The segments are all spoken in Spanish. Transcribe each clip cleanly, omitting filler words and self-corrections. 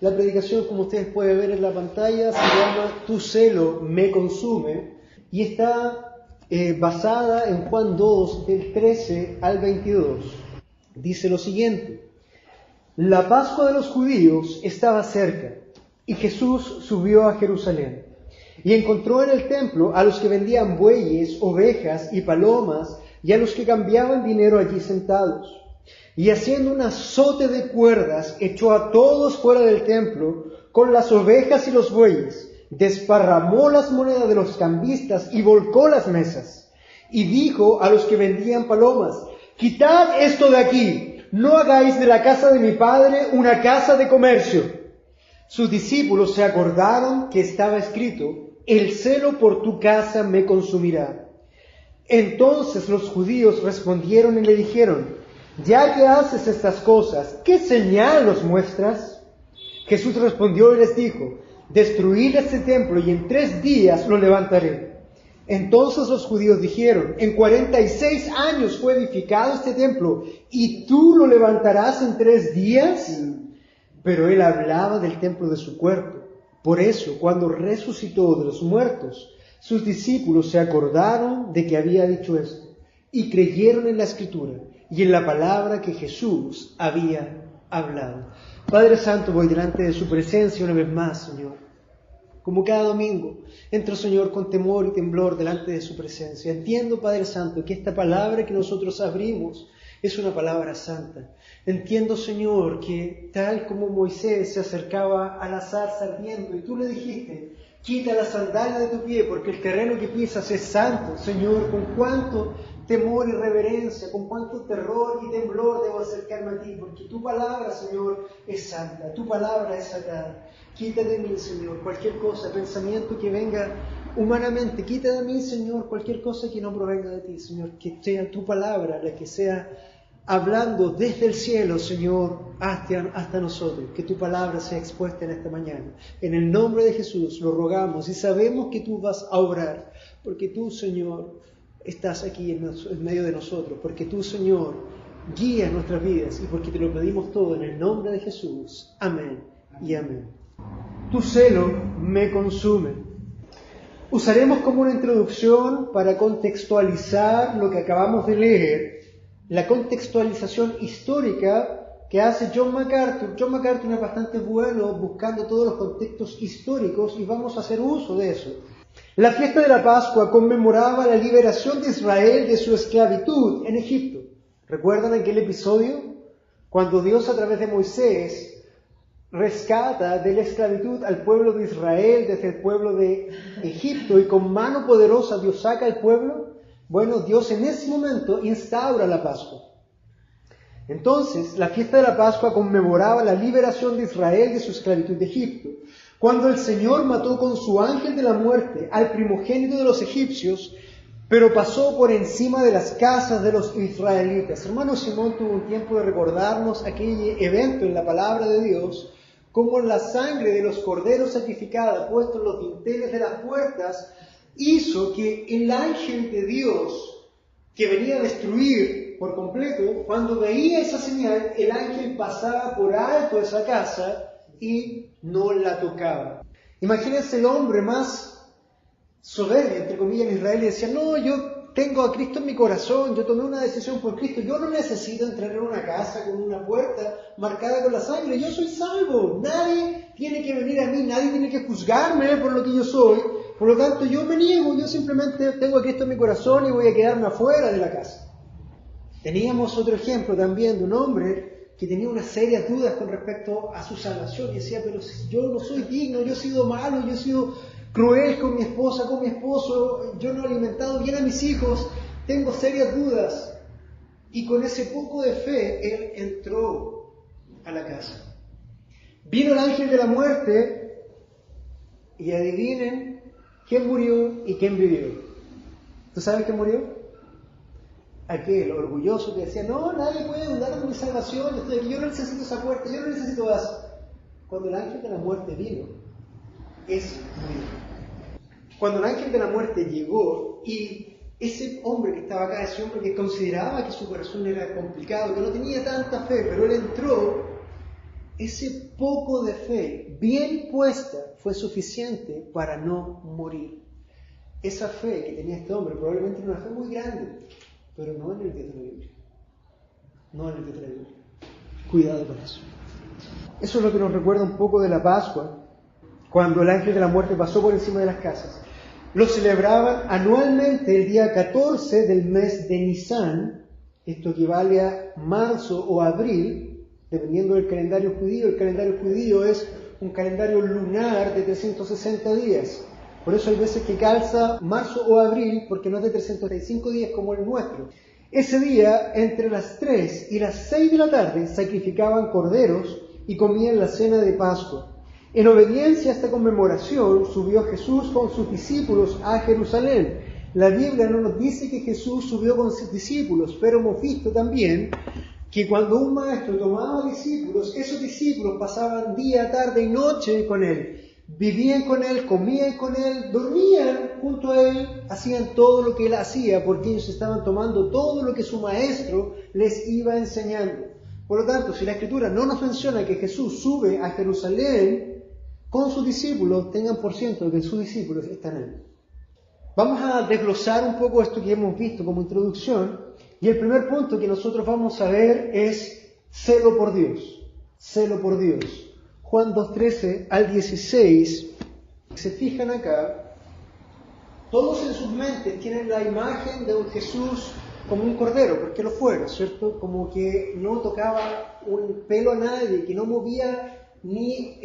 La predicación, como ustedes pueden ver en la pantalla, se llama Tu celo me consume y está basada en Juan 2, del 13 al 22. Dice lo siguiente: La Pascua de los judíos estaba cerca y Jesús subió a Jerusalén y encontró en el templo a los que vendían bueyes, ovejas y palomas y a los que cambiaban dinero allí sentados. Y haciendo un azote de cuerdas, echó a todos fuera del templo con las ovejas y los bueyes, desparramó las monedas de los cambistas y volcó las mesas. Y dijo a los que vendían palomas: Quitad esto de aquí, no hagáis de la casa de mi padre una casa de comercio. Sus discípulos se acordaron que estaba escrito: El celo por tu casa me consumirá. Entonces los judíos respondieron y le dijeron: Ya que haces estas cosas, ¿qué señal nos muestras? Jesús respondió y les dijo: Destruid este templo y en 3 días lo levantaré. Entonces los judíos dijeron: En 46 años fue edificado este templo, ¿y tú lo levantarás en 3 días? Pero él hablaba del templo de su cuerpo. Por eso, cuando resucitó de los muertos, sus discípulos se acordaron de que había dicho esto, y creyeron en la Escritura y en la palabra que Jesús había hablado. Padre Santo, voy delante de su presencia una vez más, Señor. Como cada domingo, entro, Señor, con temor y temblor delante de su presencia. Entiendo, Padre Santo, que esta palabra que nosotros abrimos es una palabra santa. Entiendo, Señor, que tal como Moisés se acercaba a la zarza ardiendo y tú le dijiste: Quita la sandalia de tu pie porque el terreno que pisas es santo. Señor, con cuánto temor y reverencia, con cuánto terror y temblor debo acercarme a ti, porque tu palabra, Señor, es santa, tu palabra es sagrada. Quita de mí, Señor, cualquier cosa, pensamiento que venga humanamente. Quita de mí, Señor, cualquier cosa que no provenga de ti, Señor. Que sea tu palabra la que sea hablando desde el cielo, Señor, hasta nosotros. Que tu palabra sea expuesta en esta mañana. En el nombre de Jesús lo rogamos y sabemos que tú vas a obrar, porque tú, Señor, estás aquí en medio de nosotros, porque tú, Señor, guías nuestras vidas y porque te lo pedimos todo en el nombre de Jesús. Amén y amén. Tu celo me consume. Usaremos como una introducción para contextualizar lo que acabamos de leer, la contextualización histórica que hace John MacArthur. John MacArthur es bastante bueno buscando todos los contextos históricos y vamos a hacer uso de eso. La fiesta de la Pascua conmemoraba la liberación de Israel de su esclavitud en Egipto. ¿Recuerdan aquel episodio? Cuando Dios a través de Moisés rescata de la esclavitud al pueblo de Israel desde el pueblo de Egipto y con mano poderosa Dios saca al pueblo. Bueno, Dios en ese momento instaura la Pascua. Entonces, la fiesta de la Pascua conmemoraba la liberación de Israel de su esclavitud de Egipto. Cuando el Señor mató con su ángel de la muerte al primogénito de los egipcios, pero pasó por encima de las casas de los israelitas. Hermano Simón tuvo un tiempo de recordarnos aquel evento en la palabra de Dios, como la sangre de los corderos sacrificada puesta en los dinteles de las puertas hizo que el ángel de Dios, que venía a destruir por completo, cuando veía esa señal, el ángel pasaba por alto esa casa y no la tocaba. Imagínense el hombre más soberbio, entre comillas, en Israel, y decía: no, yo tengo a Cristo en mi corazón, yo tomé una decisión por Cristo, yo no necesito entrar en una casa con una puerta marcada con la sangre, yo soy salvo, nadie tiene que venir a mí, nadie tiene que juzgarme por lo que yo soy, por lo tanto yo me niego, yo simplemente tengo a Cristo en mi corazón y voy a quedarme afuera de la casa. Teníamos otro ejemplo también de un hombre que tenía unas serias dudas con respecto a su salvación y decía: pero si yo no soy digno, yo he sido malo, yo he sido cruel con mi esposa, con mi esposo, yo no he alimentado bien a mis hijos, tengo serias dudas. Y con ese poco de fe, él entró a la casa. Vino el ángel de la muerte y adivinen quién murió y quién vivió. ¿Tú sabes quién murió? Aquel orgulloso que decía: no, nadie puede dudar de mi salvación, yo no necesito esa puerta, yo no necesito eso. Cuando el ángel de la muerte vino, es murió. Cuando el ángel de la muerte llegó y ese hombre que estaba acá, ese hombre que consideraba que su corazón era complicado, que no tenía tanta fe, pero él entró, ese poco de fe bien puesta fue suficiente para no morir. Esa fe que tenía este hombre probablemente era una fe muy grande, pero no en el Dios de la Biblia. No en el Dios de la Biblia. Cuidado con eso. Eso es lo que nos recuerda un poco de la Pascua, cuando el ángel de la muerte pasó por encima de las casas. Lo celebraban anualmente el día 14 del mes de Nisan. Esto equivale a marzo o abril, dependiendo del calendario judío. El calendario judío es un calendario lunar de 360 días. Por eso hay veces que calza marzo o abril, porque no es de 365 días como el nuestro. Ese día, entre las 3 y las 6 de la tarde, sacrificaban corderos y comían la cena de Pascua. En obediencia a esta conmemoración, subió Jesús con sus discípulos a Jerusalén. La Biblia no nos dice que Jesús subió con sus discípulos, pero hemos visto también que cuando un maestro tomaba discípulos, esos discípulos pasaban día, tarde y noche con él. Vivían con él, comían con él, dormían junto a él, hacían todo lo que él hacía, porque ellos estaban tomando todo lo que su maestro les iba enseñando. Por lo tanto, si la Escritura no nos menciona que Jesús sube a Jerusalén con sus discípulos, tengan por ciento de que sus discípulos están en él. Vamos a desglosar un poco esto que hemos visto como introducción, y el primer punto que nosotros vamos a ver es celo por Dios. Celo por Dios. Juan 2:13 al 16, se fijan acá, todos en sus mentes tienen la imagen de un Jesús como un cordero, porque lo fuera, ¿cierto? Como que no tocaba un pelo a nadie, que no movía ni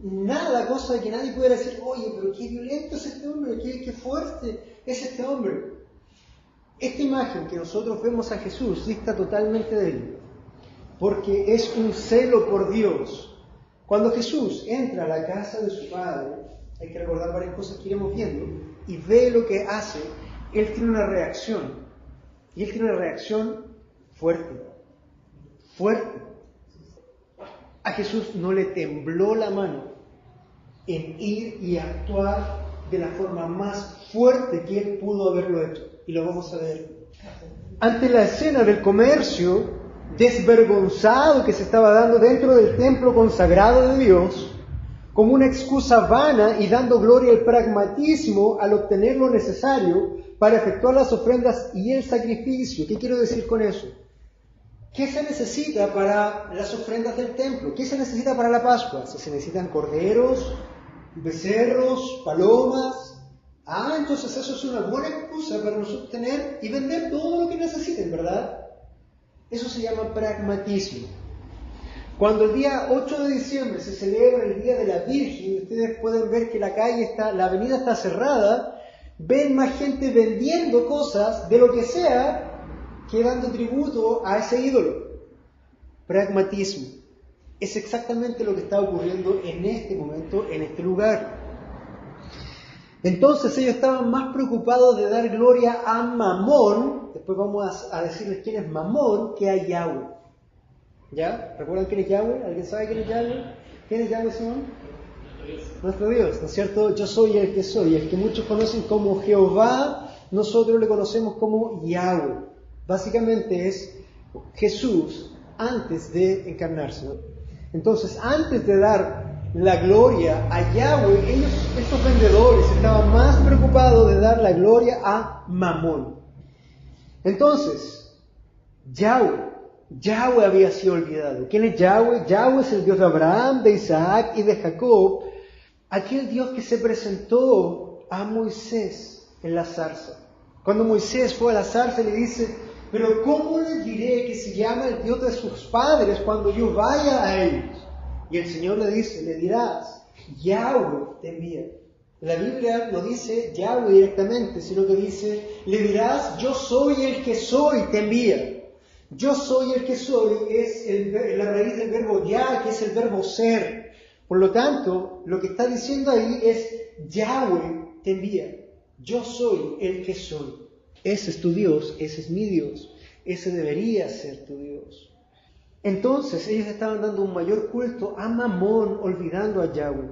nada, cosa de que nadie pudiera decir, oye, pero qué violento es este hombre, qué fuerte es este hombre. Esta imagen que nosotros vemos a Jesús dista totalmente de él, porque es un celo por Dios. Cuando Jesús entra a la casa de su Padre, hay que recordar varias cosas que iremos viendo, y ve lo que hace, Él tiene una reacción. Y Él tiene una reacción fuerte. Fuerte. A Jesús no le tembló la mano en ir y actuar de la forma más fuerte que Él pudo haberlo hecho. Y lo vamos a ver. Ante la escena del comercio desvergonzado que se estaba dando dentro del templo consagrado de Dios, como una excusa vana y dando gloria al pragmatismo al obtener lo necesario para efectuar las ofrendas y el sacrificio. ¿Qué quiero decir con eso? ¿Qué se necesita para las ofrendas del templo? ¿Qué se necesita para la Pascua? Se necesitan corderos, becerros, palomas. Entonces eso es una buena excusa para nosotros tener y vender todo lo que necesiten, ¿verdad? Eso se llama pragmatismo. Cuando el día 8 de diciembre se celebra el Día de la Virgen, ustedes pueden ver que la avenida está cerrada, ven más gente vendiendo cosas de lo que sea que dando tributo a ese ídolo. Pragmatismo. Es exactamente lo que está ocurriendo en este momento, en este lugar. Entonces ellos estaban más preocupados de dar gloria a Mamón, después vamos a decirles quién es Mamón, que a Yahweh. ¿Ya? ¿Recuerdan quién es Yahweh? ¿Alguien sabe quién es Yahweh? ¿Quién es Yahweh, Simón? Nuestro Dios, ¿no es cierto? Yo soy el que soy, el que muchos conocen como Jehová, nosotros le conocemos como Yahweh. Básicamente es Jesús antes de encarnarse, ¿no? Entonces, antes de dar la gloria a Yahweh, estos vendedores estaban más preocupados de dar la gloria a Mamón. Entonces, Yahweh había sido olvidado. ¿Quién es Yahweh? Yahweh es el Dios de Abraham, de Isaac y de Jacob, aquel Dios que se presentó a Moisés en la zarza. Cuando Moisés fue a la zarza le dice, pero ¿cómo les diré que se llama el Dios de sus padres cuando yo vaya a ellos? Y el Señor le dice, le dirás, Yahweh te envía. La Biblia no dice Yahweh directamente, sino que dice, le dirás, yo soy el que soy, te envía. Yo soy el que soy es la raíz del verbo ya, que es el verbo ser. Por lo tanto, lo que está diciendo ahí es, Yahweh te envía. Yo soy el que soy. Ese es tu Dios, ese es mi Dios, ese debería ser tu Dios. Entonces ellos estaban dando un mayor culto a Mamón, olvidando a Yahweh.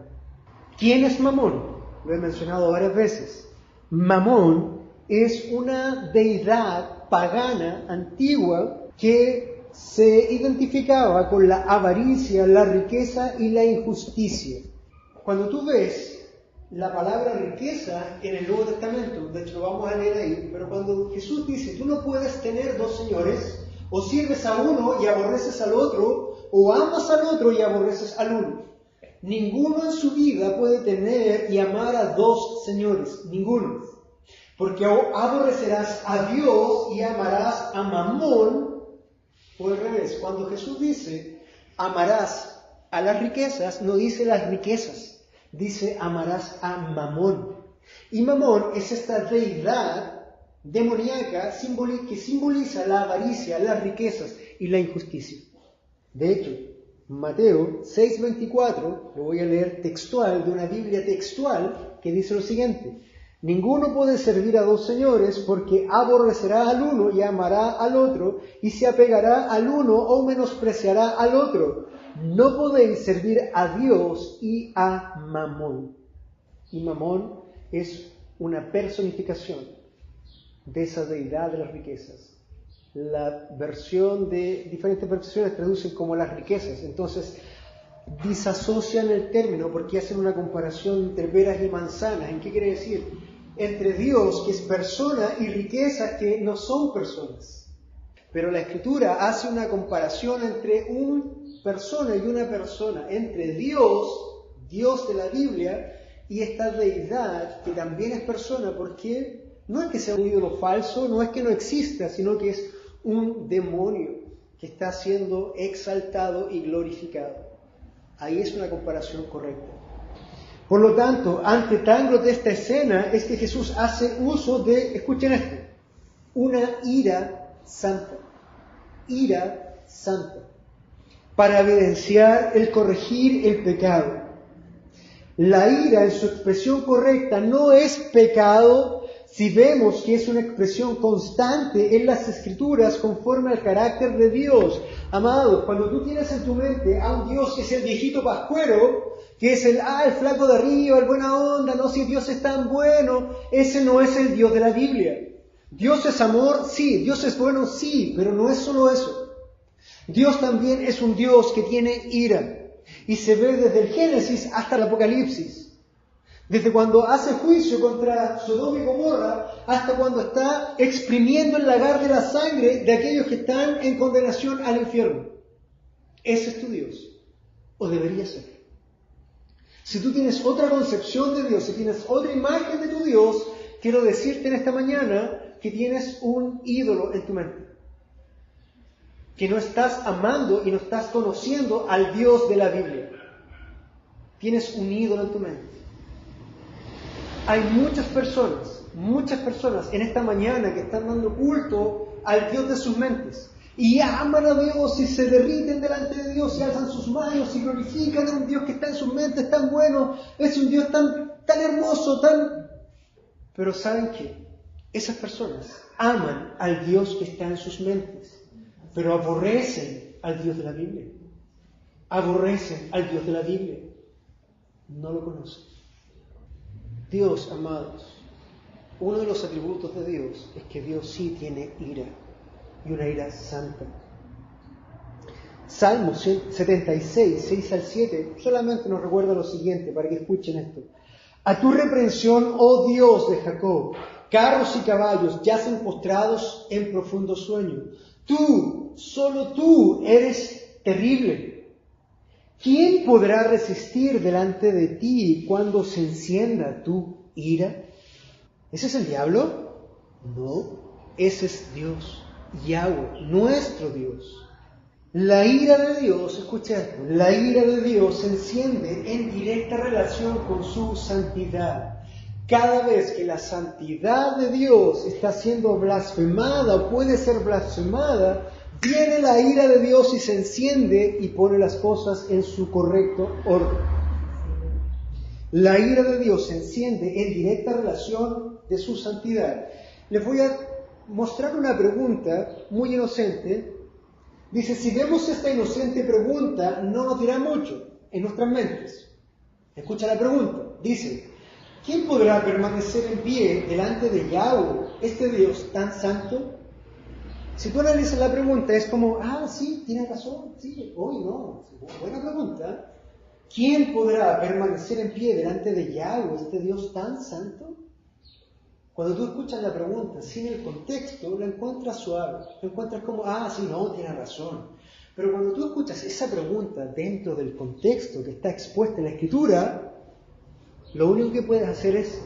¿Quién es Mamón? Lo he mencionado varias veces. Mamón es una deidad pagana antigua que se identificaba con la avaricia, la riqueza y la injusticia. Cuando tú ves la palabra riqueza en el Nuevo Testamento, de hecho lo vamos a leer ahí, pero cuando Jesús dice, tú no puedes tener dos señores, o sirves a uno y aborreces al otro, o amas al otro y aborreces al uno. Ninguno en su vida puede tener y amar a dos señores, ninguno. Porque o aborrecerás a Dios y amarás a Mamón, o al revés. Cuando Jesús dice, amarás a las riquezas, no dice las riquezas, dice amarás a Mamón. Y Mamón es esta deidad demoníaca que simboliza la avaricia, las riquezas y la injusticia. De hecho, Mateo 6:24, lo voy a leer textual, de una Biblia textual, que dice lo siguiente: ninguno puede servir a dos señores, porque aborrecerá al uno y amará al otro, y se apegará al uno o menospreciará al otro. No podéis servir a Dios y a Mamón. Y Mamón es una personificación de esa deidad de las riquezas. Diferentes versiones traducen como las riquezas. Entonces, disasocian el término porque hacen una comparación entre peras y manzanas. ¿En qué quiere decir? Entre Dios, que es persona, y riquezas que no son personas. Pero la Escritura hace una comparación entre una persona y una persona, entre Dios de la Biblia, y esta deidad que también es persona, porque no es que sea un ídolo falso, no es que no exista, sino que es un demonio que está siendo exaltado y glorificado. Ahí es una comparación correcta. Por lo tanto, ante tan grotesca escena, es que Jesús hace uso de, escuchen esto, una ira santa. Ira santa. Para evidenciar el corregir el pecado. La ira, en su expresión correcta, no es pecado si vemos que es una expresión constante en las Escrituras conforme al carácter de Dios. Amados, cuando tú tienes en tu mente a un Dios que es el viejito pascuero, que es el flaco de arriba, el buena onda, no, si Dios es tan bueno, ese no es el Dios de la Biblia. Dios es amor, sí, Dios es bueno, sí, pero no es solo eso. Dios también es un Dios que tiene ira, y se ve desde el Génesis hasta el Apocalipsis. Desde cuando hace juicio contra Sodoma y Gomorra hasta cuando está exprimiendo el lagar de la sangre de aquellos que están en condenación al infierno. Ese es tu Dios, o debería ser. Si tú tienes otra concepción de Dios, si tienes otra imagen de tu Dios, quiero decirte en esta mañana que tienes un ídolo en tu mente. Que no estás amando y no estás conociendo al Dios de la Biblia. Tienes un ídolo en tu mente. Hay muchas personas en esta mañana que están dando culto al Dios de sus mentes. Y aman a Dios y se derriten delante de Dios y alzan sus manos y glorifican a un Dios que está en sus mentes tan bueno. Es un Dios tan hermoso, Pero ¿saben qué? Esas personas aman al Dios que está en sus mentes, pero aborrecen al Dios de la Biblia. Aborrecen al Dios de la Biblia. No lo conocen. Dios, amados, uno de los atributos de Dios es que Dios sí tiene ira, y una ira santa. Salmo 76, 6 al 7, solamente nos recuerda lo siguiente, para que escuchen esto. A tu reprensión, oh Dios de Jacob, carros y caballos yacen postrados en profundo sueño. Tú, solo tú, eres terrible. ¿Quién podrá resistir delante de ti cuando se encienda tu ira? ¿Ese es el diablo? No, ese es Dios, Yahweh, nuestro Dios. La ira de Dios, escucha esto, la ira de Dios se enciende en directa relación con su santidad. Cada vez que la santidad de Dios está siendo blasfemada o puede ser blasfemada, viene la ira de Dios y se enciende y pone las cosas en su correcto orden. La ira de Dios se enciende en directa relación de su santidad. Les voy a mostrar una pregunta muy inocente. Dice, si vemos esta inocente pregunta, no nos dirá mucho en nuestras mentes. Escucha la pregunta. Dice, ¿quién podrá permanecer en pie delante de Yahweh, este Dios tan santo? Si tú analizas la pregunta, es como, sí, tienes razón, sí, hoy no, buena pregunta. ¿Quién podrá permanecer en pie delante de Yahweh, este Dios tan santo? Cuando tú escuchas la pregunta sin el contexto, la encuentras suave, la encuentras como, sí, no, tienes razón. Pero cuando tú escuchas esa pregunta dentro del contexto que está expuesta en la Escritura, lo único que puedes hacer es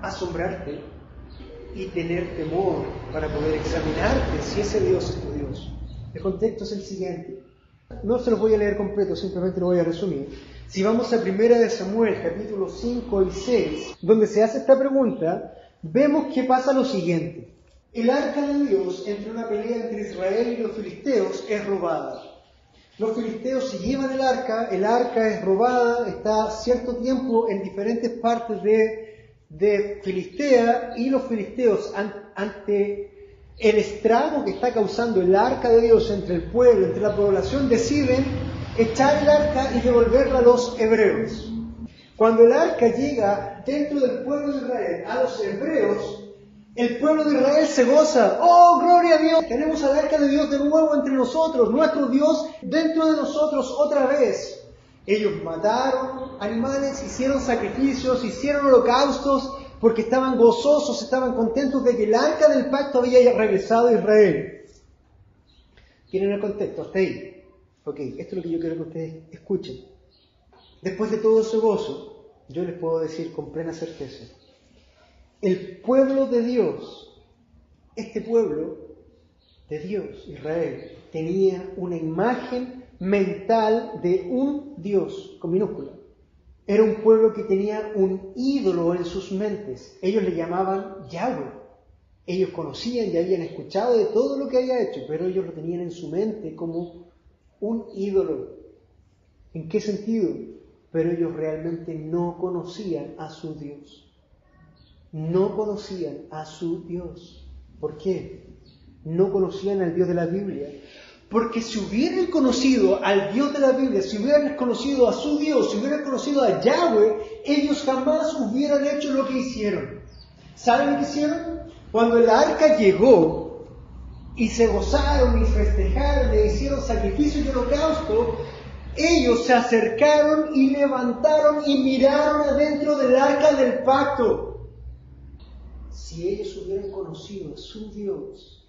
asombrarte y tener temor para poder examinarte si ese Dios es tu Dios. El contexto es el siguiente. No se los voy a leer completo, simplemente lo voy a resumir. Si vamos a 1 de Samuel, capítulos 5 y 6, donde se hace esta pregunta, vemos que pasa lo siguiente. El arca de Dios, entre una pelea entre Israel y los filisteos, es robada. Los filisteos se llevan el arca es robada, está cierto tiempo en diferentes partes de Filistea, y los filisteos, ante el estrago que está causando el arca de Dios entre el pueblo, entre la población, deciden echar el arca y devolverla a los hebreos. Cuando el arca llega dentro del pueblo de Israel a los hebreos, el pueblo de Israel se goza. ¡Oh, gloria a Dios! Tenemos al arca de Dios de nuevo entre nosotros, nuestro Dios dentro de nosotros otra vez. Ellos mataron animales, hicieron sacrificios, hicieron holocaustos, porque estaban gozosos, estaban contentos de que el arca del pacto había regresado a Israel. ¿Tienen el contexto? Hasta ahí. Ok, esto es lo que yo quiero que ustedes escuchen. Después de todo ese gozo, yo les puedo decir con plena certeza, el pueblo de Dios, este pueblo de Dios, Israel, tenía una imagen mental de un Dios, con minúscula. Era un pueblo que tenía un ídolo en sus mentes. Ellos le llamaban Yahweh. Ellos conocían y habían escuchado de todo lo que había hecho, pero ellos lo tenían en su mente como un ídolo. ¿En qué sentido? Pero ellos realmente no conocían a su Dios. No conocían a su Dios. ¿Por qué? No conocían al Dios de la Biblia. Porque si hubieran conocido al Dios de la Biblia, si hubieran conocido a su Dios, si hubieran conocido a Yahweh, ellos jamás hubieran hecho lo que hicieron. ¿Saben lo que hicieron? Cuando el arca llegó y se gozaron y festejaron e hicieron sacrificios y holocausto, ellos se acercaron y levantaron y miraron adentro del arca del pacto. Si ellos hubieran conocido a su Dios,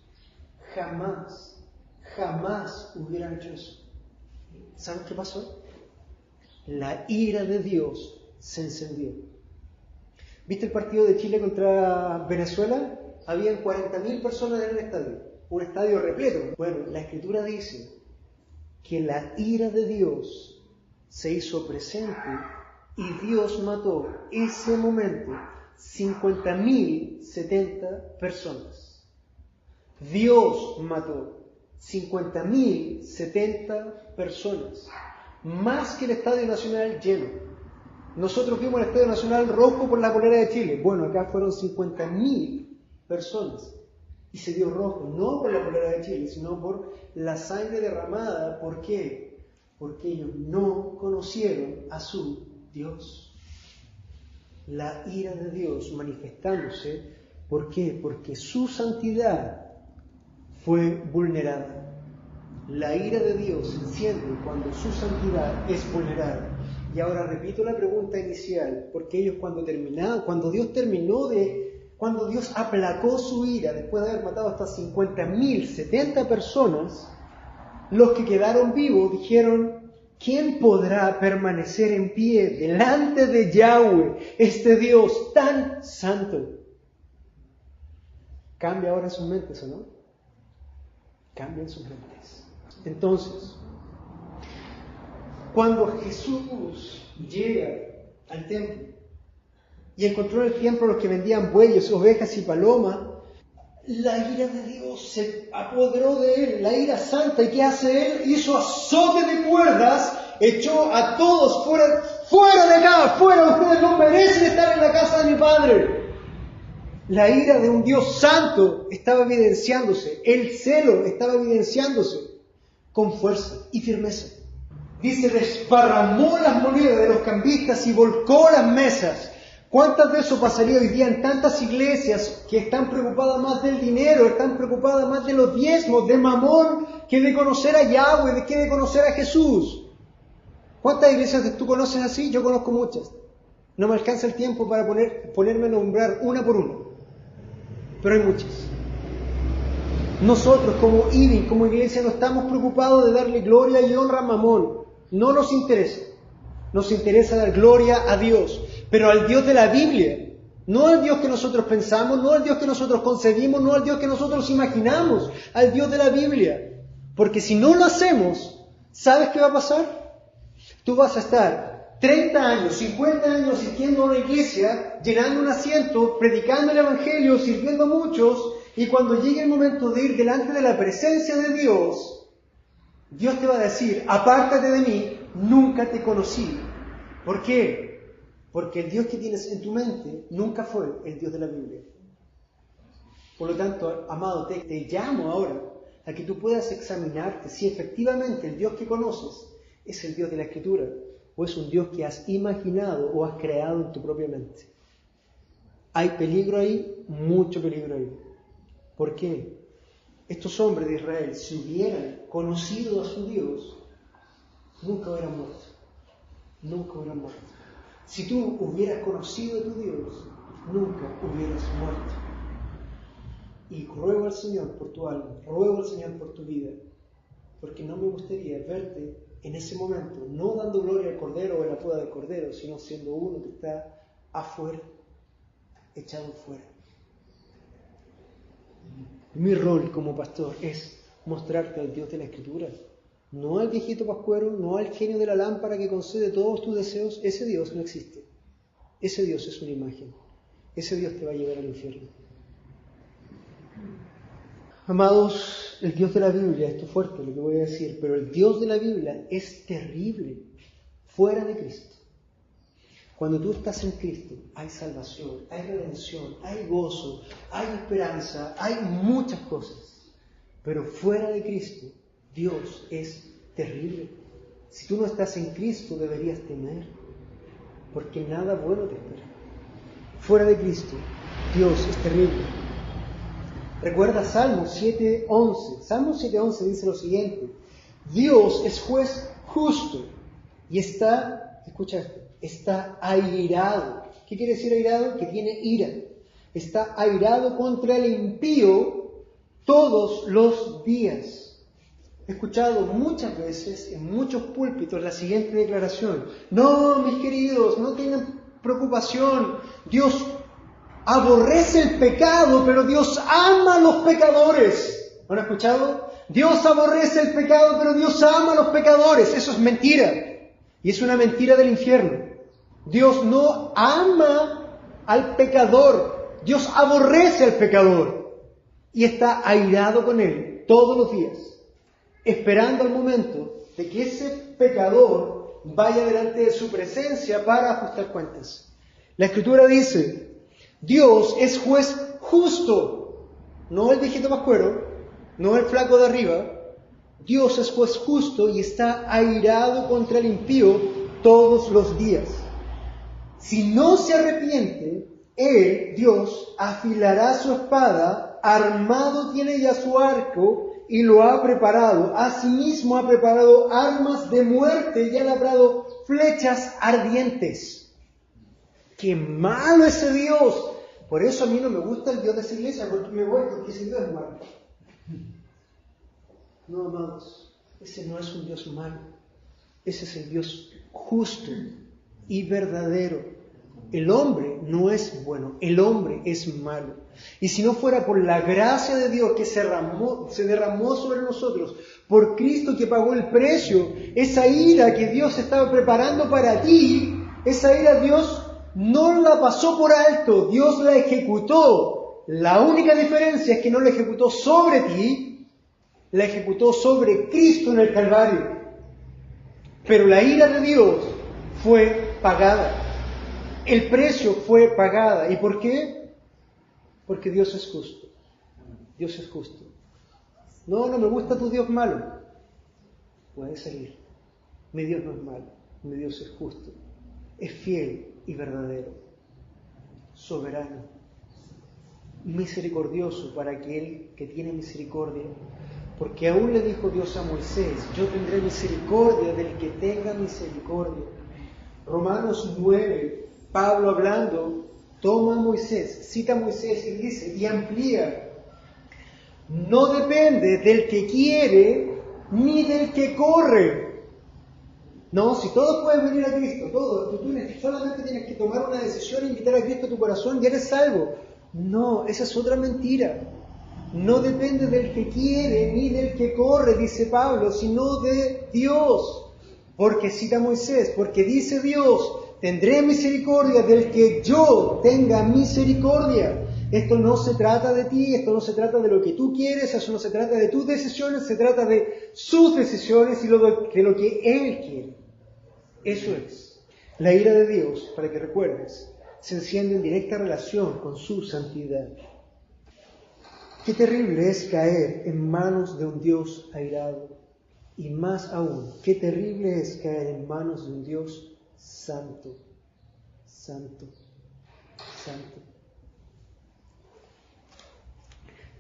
jamás hubieran hecho eso. ¿Saben qué pasó? La ira de Dios se encendió. ¿Viste el partido de Chile contra Venezuela? Habían 40.000 personas en el estadio, un estadio repleto. Bueno, la Escritura dice que la ira de Dios se hizo presente y Dios mató ese momento 50.070 personas. Dios mató 50.070 personas, más que el Estadio Nacional lleno. Nosotros vimos el Estadio Nacional rojo por la polera de Chile. Bueno, acá fueron 50.000 personas y se dio rojo, no por la polera de Chile, sino por la sangre derramada. ¿Por qué? Porque ellos no conocieron a su Dios. La ira de Dios manifestándose. ¿Por qué? Porque su santidad fue vulnerada. La ira de Dios se enciende cuando su santidad es vulnerada. Y ahora repito la pregunta inicial, porque ellos cuando Dios aplacó su ira, después de haber matado hasta 50.070 personas, los que quedaron vivos dijeron, ¿quién podrá permanecer en pie delante de Yahweh, este Dios tan santo? Cambia ahora sus mentes, ¿o no? Cambian sus mentes. Entonces, cuando Jesús llega al templo y encontró en el templo los que vendían bueyes, ovejas y palomas, la ira de Dios se apoderó de él, la ira santa. ¿Y qué hace él? Hizo azote de cuerdas, echó a todos fuera de acá, fuera, ustedes no merecen estar en la casa de mi Padre. La ira de un Dios santo estaba evidenciándose, el celo estaba evidenciándose con fuerza y firmeza. Dice, desparramó las monedas de los cambistas y volcó las mesas. ¿Cuántas de eso pasaría hoy día en tantas iglesias que están preocupadas más del dinero, están preocupadas más de los diezmos, de Mamón, que de conocer a Yahweh, que de conocer a Jesús? ¿Cuántas iglesias tú conoces así? Yo conozco muchas. No me alcanza el tiempo para ponerme a nombrar una por una, pero hay muchas. Nosotros como IBI, como iglesia, no estamos preocupados de darle gloria y honra a Mamón. No nos interesa. Nos interesa dar gloria a Dios, pero al Dios de la Biblia. No al Dios que nosotros pensamos, no al Dios que nosotros concebimos, no al Dios que nosotros imaginamos, al Dios de la Biblia. Porque si no lo hacemos, ¿sabes qué va a pasar? Tú vas a estar 30 años, 50 años asistiendo a una iglesia, llenando un asiento, predicando el Evangelio, sirviendo a muchos, y cuando llegue el momento de ir delante de la presencia de Dios, Dios te va a decir, apártate de mí, nunca te conocí. ¿Por qué? Porque el Dios que tienes en tu mente nunca fue el Dios de la Biblia. Por lo tanto, amado, te llamo ahora a que tú puedas examinarte si efectivamente el Dios que conoces es el Dios de la Escritura o es un Dios que has imaginado o has creado en tu propia mente. Hay peligro ahí, mucho peligro ahí. ¿Por qué? Estos hombres de Israel, si hubieran conocido a su Dios, nunca hubieran muerto. Nunca hubieran muerto. Si tú hubieras conocido a tu Dios, nunca hubieras muerto. Y ruego al Señor por tu alma, ruego al Señor por tu vida, porque no me gustaría verte en ese momento, no dando gloria al Cordero o a la poda del Cordero, sino siendo uno que está afuera, echado fuera. Mi rol como pastor es mostrarte al Dios de la Escritura, no al viejito pascuero, no al genio de la lámpara que concede todos tus deseos. Ese Dios no existe. Ese Dios es una imagen. Ese Dios te va a llevar al infierno. Amados, el Dios de la Biblia, esto es fuerte lo que voy a decir, pero el Dios de la Biblia es terrible fuera de Cristo. Cuando tú estás en Cristo, hay salvación, hay redención, hay gozo, hay esperanza, hay muchas cosas. Pero fuera de Cristo, Dios es terrible. Si tú no estás en Cristo, deberías temer, porque nada bueno te espera. Fuera de Cristo, Dios es terrible. Recuerda Salmo 7:11. Salmo 7:11 dice lo siguiente: Dios es juez justo y escucha esto, está airado. ¿Qué quiere decir airado? Que tiene ira. Está airado contra el impío todos los días. He escuchado muchas veces en muchos púlpitos la siguiente declaración: no, mis queridos, no tengan preocupación, Dios aborrece el pecado, pero Dios ama a los pecadores. ¿Lo han escuchado? Dios aborrece el pecado, pero Dios ama a los pecadores. Eso es mentira. Y es una mentira del infierno. Dios no ama al pecador. Dios aborrece al pecador. Y está airado con él todos los días, esperando el momento de que ese pecador vaya delante de su presencia para ajustar cuentas. La Escritura dice: Dios es juez justo, no el viejito pascuero, no el flaco de arriba. Dios es juez justo y está airado contra el impío todos los días. Si no se arrepiente, Él, Dios, afilará su espada, armado tiene ya su arco y lo ha preparado. Asimismo ha preparado armas de muerte y ha labrado flechas ardientes. ¡Qué malo ese Dios! Por eso a mí no me gusta el Dios de esa iglesia, porque ese Dios es malo. No, amados, ese no es un Dios malo. Ese es el Dios justo y verdadero. El hombre no es bueno, el hombre es malo. Y si no fuera por la gracia de Dios que se derramó sobre nosotros, por Cristo que pagó el precio, esa ira que Dios estaba preparando para ti, esa ira Dios no la pasó por alto, Dios la ejecutó. La única diferencia es que no la ejecutó sobre ti, la ejecutó sobre Cristo en el Calvario. Pero la ira de Dios fue pagada. El precio fue pagada. ¿Y por qué? Porque Dios es justo. Dios es justo. No me gusta tu Dios malo. Puede salir. Mi Dios no es malo. Mi Dios es justo. Es fiel y verdadero. soberano, misericordioso para aquel que tiene misericordia. Porque aún le dijo Dios a Moisés, yo tendré misericordia del que tenga misericordia. Romanos 9, Pablo hablando, toma a Moisés, cita a Moisés y dice, y amplía, no depende del que quiere ni del que corre. No, si todos pueden venir a Cristo, todos, tú solamente tienes que tomar una decisión e invitar a Cristo a tu corazón y eres salvo. No, esa es otra mentira. No depende del que quiere ni del que corre, dice Pablo, sino de Dios. Porque cita Moisés, porque dice Dios, tendré misericordia del que yo tenga misericordia. Esto no se trata de ti, esto no se trata de lo que tú quieres, eso no se trata de tus decisiones, se trata de sus decisiones y de lo que Él quiere. Eso es. La ira de Dios, para que recuerdes, se enciende en directa relación con su santidad. Qué terrible es caer en manos de un Dios airado. Y más aún, qué terrible es caer en manos de un Dios santo, santo, santo.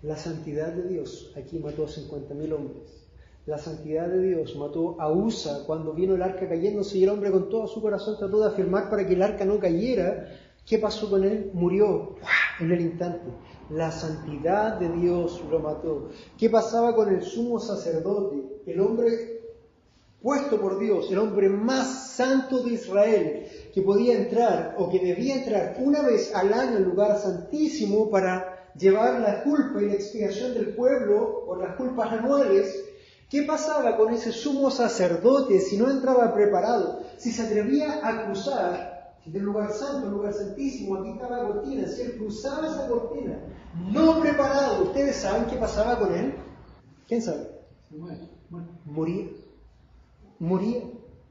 La santidad de Dios aquí mató a 50.000 hombres. La santidad de Dios mató a Usa cuando vino el arca cayéndose y el hombre con todo su corazón trató de afirmar para que el arca no cayera. ¿Qué pasó con él? Murió en el instante. La santidad de Dios lo mató. ¿Qué pasaba con el sumo sacerdote? El hombre puesto por Dios, el hombre más santo de Israel, que podía entrar o que debía entrar una vez al año al lugar santísimo para llevar la culpa y la expiación del pueblo por las culpas anuales. ¿Qué pasaba con ese sumo sacerdote si no entraba preparado? Si se atrevía a cruzar del lugar santo al lugar santísimo, aquí estaba la cortina, si él cruzaba esa cortina no preparado, ¿ustedes saben qué pasaba con él? ¿Quién sabe? Moría.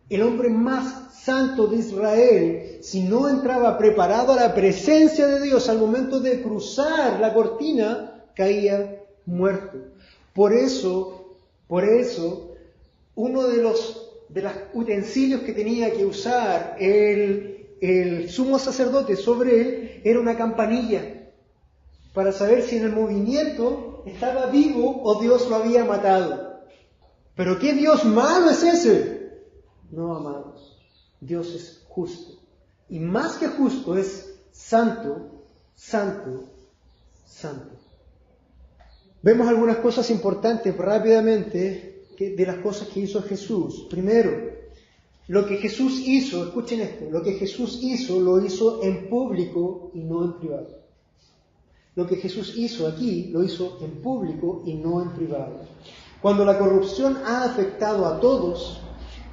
El hombre más santo de Israel, si no entraba preparado a la presencia de Dios al momento de cruzar la cortina, caía muerto. Por eso, uno de los utensilios que tenía que usar el sumo sacerdote sobre él era una campanilla, para saber si en el movimiento estaba vivo o Dios lo había matado. ¿Pero qué Dios malo es ese? No, amados, Dios es justo. Y más que justo es santo, santo, santo. Vemos algunas cosas importantes rápidamente de las cosas que hizo Jesús. Primero, lo que Jesús hizo, escuchen esto, lo que Jesús hizo lo hizo en público y no en privado. Lo que Jesús hizo aquí lo hizo en público y no en privado. Cuando la corrupción ha afectado a todos,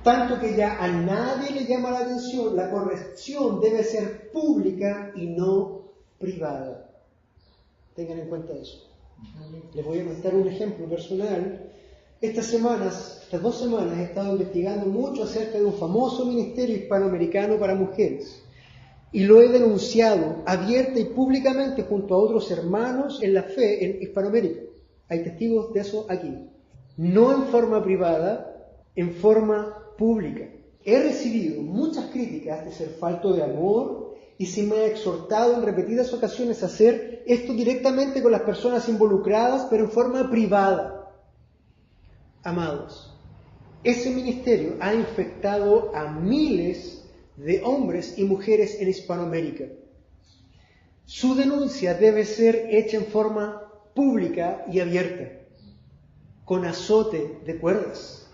tanto que ya a nadie le llama la atención, la corrección debe ser pública y no privada. Tengan en cuenta eso. Les voy a contar un ejemplo personal. Estas 2 semanas he estado investigando mucho acerca de un famoso ministerio hispanoamericano para mujeres. Y lo he denunciado abierta y públicamente junto a otros hermanos en la fe en Hispanoamérica. Hay testigos de eso aquí. No en forma privada, en forma pública. He recibido muchas críticas de ser falto de amor y se me ha exhortado en repetidas ocasiones a hacer esto directamente con las personas involucradas, pero en forma privada. Amados, ese ministerio ha infectado a miles de hombres y mujeres en Hispanoamérica. Su denuncia debe ser hecha en forma pública y abierta, con azote de cuerdas.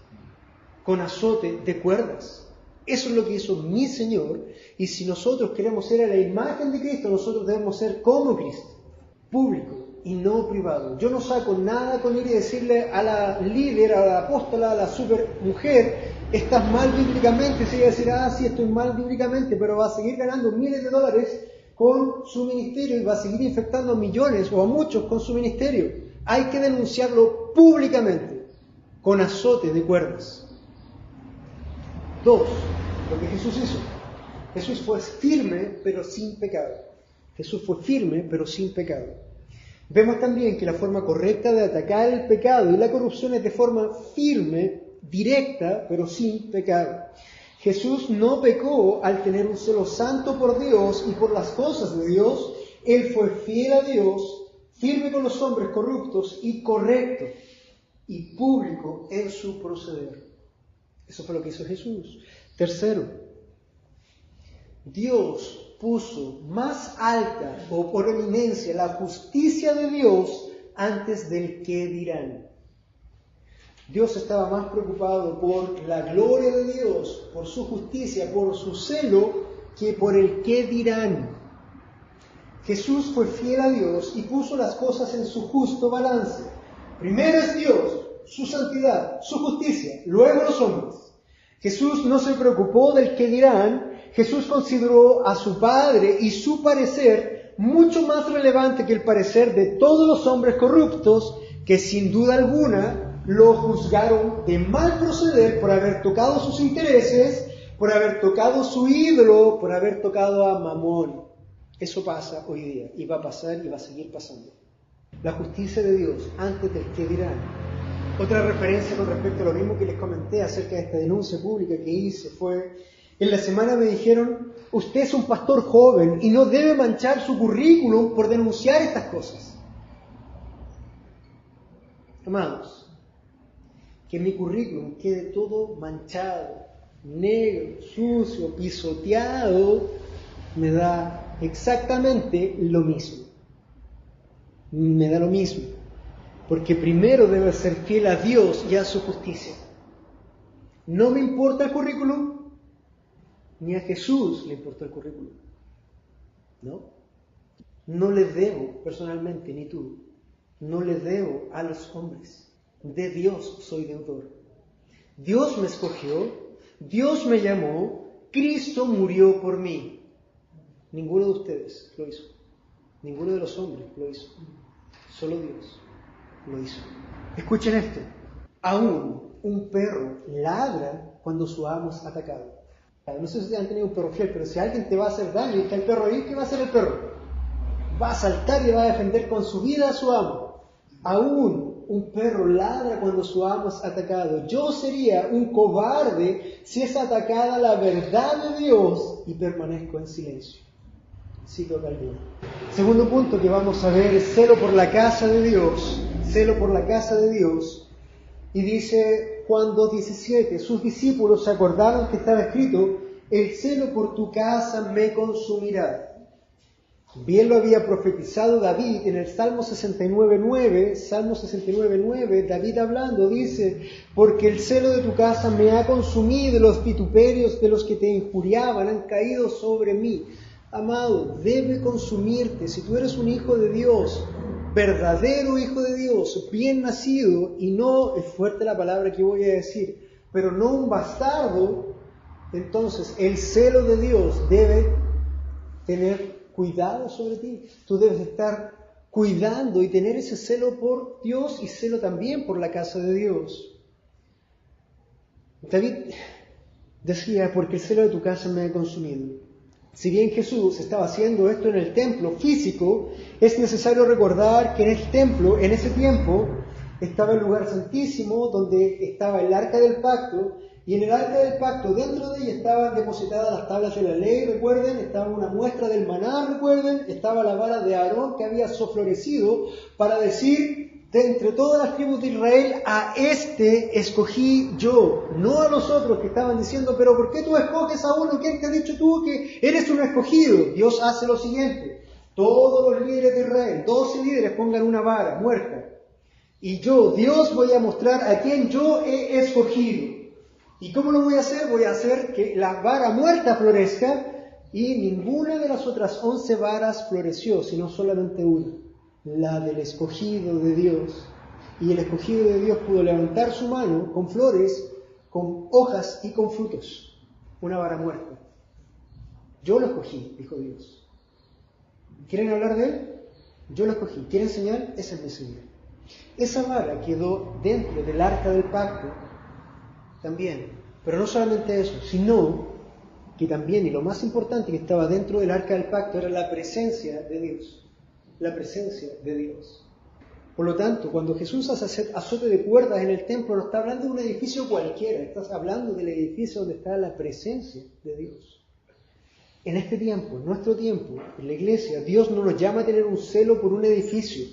Con azote de cuerdas. Eso es lo que hizo mi Señor, y si nosotros queremos ser a la imagen de Cristo, nosotros debemos ser como Cristo, público y no privado. Yo no saco nada con ir y decirle a la líder, a la apóstola, a la super mujer, estás mal bíblicamente, se va a decir, sí, estoy mal bíblicamente, pero va a seguir ganando miles de dólares con su ministerio y va a seguir infectando a millones o a muchos con su ministerio. Hay que denunciarlo públicamente, con azote de cuerdas. 2, lo que Jesús hizo. Jesús fue firme, pero sin pecado. Jesús fue firme, pero sin pecado. Vemos también que la forma correcta de atacar el pecado y la corrupción es de forma firme, directa, pero sin pecado. Jesús no pecó al tener un celo santo por Dios y por las cosas de Dios, Él fue fiel a Dios, firme con los hombres corruptos y correcto y público en su proceder. Eso fue lo que hizo Jesús. Tercero, Dios puso más alta o por eminencia la justicia de Dios antes del qué dirán. Dios estaba más preocupado por la gloria de Dios, por su justicia, por su celo, que por el qué dirán. Jesús fue fiel a Dios y puso las cosas en su justo balance. Primero es Dios, su santidad, su justicia, luego los hombres. Jesús no se preocupó del qué dirán. Jesús consideró a su Padre y su parecer mucho más relevante que el parecer de todos los hombres corruptos que sin duda alguna lo juzgaron de mal proceder por haber tocado sus intereses, por haber tocado su ídolo, por haber tocado a Mamón. Eso pasa hoy día y va a pasar y va a seguir pasando. La justicia de Dios antes del qué dirán. Otra referencia con respecto a lo mismo que les comenté acerca de esta denuncia pública que hice fue, en la semana me dijeron, usted es un pastor joven y no debe manchar su currículum por denunciar estas cosas. Amados, que mi currículum quede todo manchado, negro, sucio, pisoteado, me da exactamente lo mismo. Me da lo mismo. Porque primero debe ser fiel a Dios y a su justicia. No me importa el currículum, ni a Jesús le importa el currículum. No le debo personalmente, ni tú, no le debo a los hombres. De Dios soy deudor. Dios me escogió, Dios me llamó, Cristo murió por mí. Ninguno de ustedes lo hizo. Ninguno de los hombres lo hizo. Solo Dios lo hizo. Escuchen esto. Aún un perro ladra cuando su amo es atacado. No sé si ustedes han tenido un perro fiel, pero si alguien te va a hacer daño y está el perro ahí, ¿qué va a hacer el perro? Va a saltar y va a defender con su vida a su amo. Aún un perro ladra cuando su amo es atacado. Yo sería un cobarde si es atacada la verdad de Dios y permanezco en silencio. Cito Calvino. Segundo punto que vamos a ver es celo por la casa de Dios. Celo por la casa de Dios. Y dice Juan 2:17, sus discípulos se acordaron que estaba escrito, el celo por tu casa me consumirá. Bien lo había profetizado David en el Salmo 69:9, David hablando dice, porque el celo de tu casa me ha consumido, los vituperios de los que te injuriaban han caído sobre mí. Amado, debe consumirte, si tú eres un hijo de Dios, verdadero hijo de Dios, bien nacido, y no, es fuerte la palabra que voy a decir, pero no un bastardo, entonces el celo de Dios debe tener cuidado sobre ti. Tú debes estar cuidando y tener ese celo por Dios y celo también por la casa de Dios. David decía, porque el celo de tu casa me ha consumido. Si bien Jesús estaba haciendo esto en el templo físico, es necesario recordar que en el templo, en ese tiempo, estaba el lugar santísimo donde estaba el arca del pacto, y en el arca del pacto, dentro de ella estaban depositadas las tablas de la ley, recuerden, estaba una muestra del maná, recuerden, estaba la vara de Aarón que había soflorecido para decir, de entre todas las tribus de Israel, a este escogí yo, no a los otros que estaban diciendo, pero ¿por qué tú escoges a uno? ¿Quién te ha dicho tú que eres un escogido? Dios hace lo siguiente, todos los líderes de Israel, 12 líderes pongan una vara muerta, y yo, Dios, voy a mostrar a quién yo he escogido. ¿Y cómo lo voy a hacer? Voy a hacer que la vara muerta florezca, y ninguna de las otras 11 varas floreció, sino solamente una, la del escogido de Dios. Y el escogido de Dios pudo levantar su mano con flores, con hojas y con frutos. Una vara muerta. Yo lo escogí, dijo Dios. ¿Quieren hablar de él? Yo lo escogí. ¿Quieren señal? Esa es mi señal. Esa vara quedó dentro del arca del pacto también. Pero no solamente eso, sino que también, y lo más importante que estaba dentro del arca del pacto, era la presencia de Dios. La presencia de Dios. Por lo tanto, cuando Jesús hace azote de cuerdas en el templo, no está hablando de un edificio cualquiera, estás hablando del edificio donde está la presencia de Dios. En este tiempo, en nuestro tiempo, en la iglesia, Dios no nos llama a tener un celo por un edificio.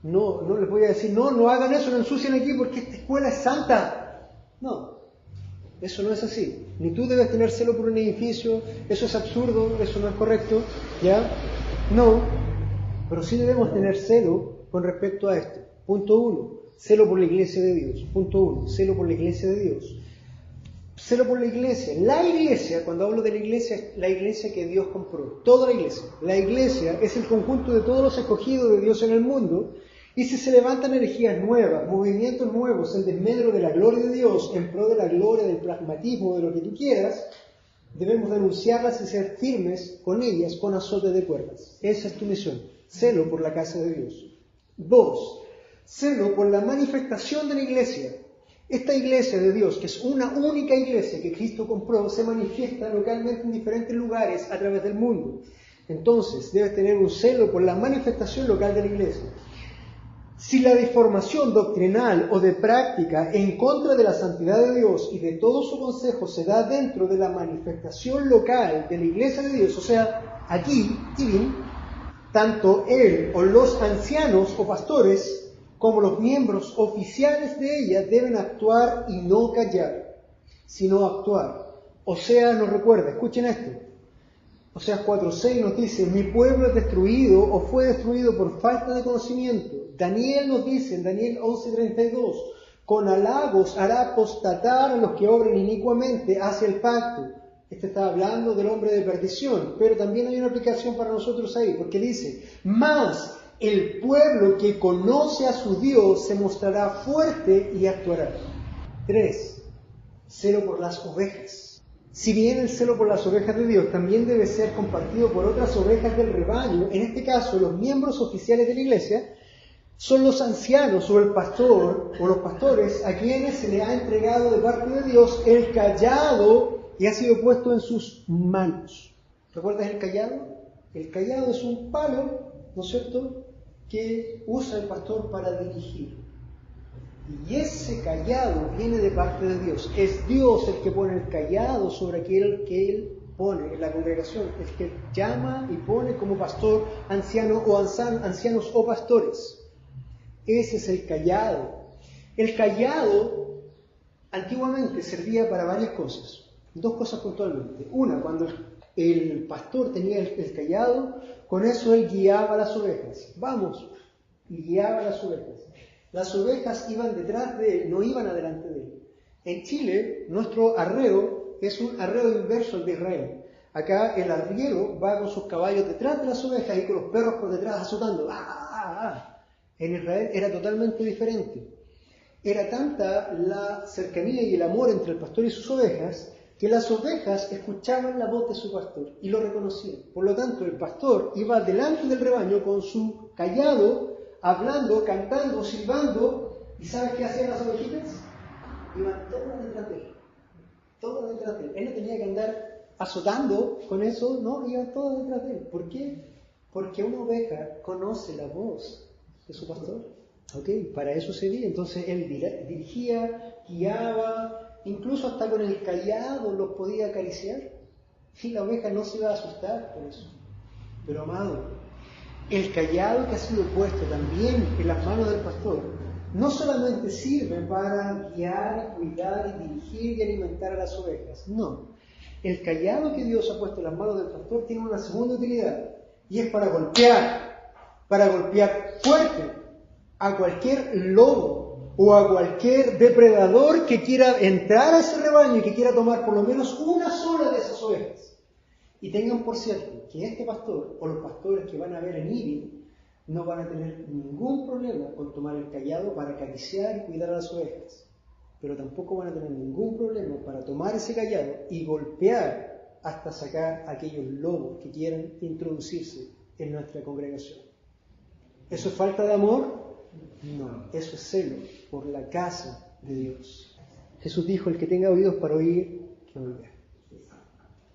No les voy a decir, no hagan eso, no ensucien aquí porque esta escuela es santa. No, eso no es así. Ni tú debes tener celo por un edificio, eso es absurdo, eso no es correcto, ¿ya? No, pero sí debemos tener celo con respecto a esto. Punto 1, celo por la iglesia de Dios. Punto 1, celo por la iglesia de Dios. Celo por la iglesia. La iglesia, cuando hablo de la iglesia, es la iglesia que Dios compró. Toda la iglesia. La iglesia es el conjunto de todos los escogidos de Dios en el mundo. Y si se levantan energías nuevas, movimientos nuevos en desmedro de la gloria de Dios, en pro de la gloria, del pragmatismo, de lo que tú quieras, debemos denunciarlas y ser firmes con ellas, con azote de cuerdas. Esa es tu misión. Celo por la casa de Dios. 2. Celo por la manifestación de la iglesia. Esta iglesia de Dios, que es una única iglesia que Cristo compró, se manifiesta localmente en diferentes lugares a través del mundo. Entonces, debes tener un celo por la manifestación local de la iglesia. Si la deformación doctrinal o de práctica en contra de la santidad de Dios y de todo su consejo se da dentro de la manifestación local de la iglesia de Dios, o sea, aquí, tanto él o los ancianos o pastores como los miembros oficiales de ella deben actuar y no callar, sino actuar. Oseas nos recuerda, escuchen esto, Oseas 4:6 nos dice, mi pueblo es destruido o fue destruido por falta de conocimiento. Daniel nos dice en Daniel 11:32, con halagos hará apostatar a los que obren inicuamente hacia el pacto. Este está hablando del hombre de perdición, pero también hay una aplicación para nosotros ahí, porque dice, mas el pueblo que conoce a su Dios se mostrará fuerte y actuará. 3. Celo por las ovejas. Si bien el celo por las ovejas de Dios también debe ser compartido por otras ovejas del rebaño, en este caso los miembros oficiales de la iglesia, son los ancianos o el pastor o los pastores a quienes se le ha entregado de parte de Dios el cayado y ha sido puesto en sus manos. ¿Recuerdas el cayado? El cayado es un palo, ¿no es cierto?, que usa el pastor para dirigir. Y ese cayado viene de parte de Dios. Es Dios el que pone el cayado sobre aquel que Él pone en la congregación, el que llama y pone como pastor anciano o ancianos o pastores. Ese es el cayado. El cayado antiguamente servía para varias cosas. 2 cosas puntualmente. Una, cuando el pastor tenía el cayado, con eso él guiaba a las ovejas. Vamos, y guiaba a las ovejas. Las ovejas iban detrás de él, no iban adelante de él. En Chile, nuestro arreo es un arreo inverso al de Israel. Acá el arriero va con sus caballos detrás de las ovejas y con los perros por detrás azotando. En Israel era totalmente diferente. Era tanta la cercanía y el amor entre el pastor y sus ovejas que las ovejas escuchaban la voz de su pastor y lo reconocían. Por lo tanto, el pastor iba delante del rebaño con su cayado, hablando, cantando, silbando, ¿y sabes qué hacían las ovejitas? Iban todas detrás de él. Todas detrás de él. Él no tenía que andar azotando con eso, no, iban todas detrás de él. ¿Por qué? Porque una oveja conoce la voz de su pastor. ¿Ok? Para eso servía. Entonces él dirigía, guiaba, incluso hasta con el cayado los podía acariciar. Y la oveja no se iba a asustar por eso. Pero amado, el cayado que ha sido puesto también en las manos del pastor no solamente sirve para guiar, cuidar y dirigir y alimentar a las ovejas. No. El cayado que Dios ha puesto en las manos del pastor tiene una segunda utilidad y es para golpear fuerte a cualquier lobo o a cualquier depredador que quiera entrar a ese rebaño y que quiera tomar por lo menos una sola de esas ovejas. Y tengan por cierto que este pastor o los pastores que van a ver en Ibi no van a tener ningún problema con tomar el cayado para acariciar y cuidar a las ovejas. Pero tampoco van a tener ningún problema para tomar ese cayado y golpear hasta sacar a aquellos lobos que quieran introducirse en nuestra congregación. ¿Eso es falta de amor? No, eso es celo por la casa de Dios. Jesús dijo, el que tenga oídos para oír, que oiga.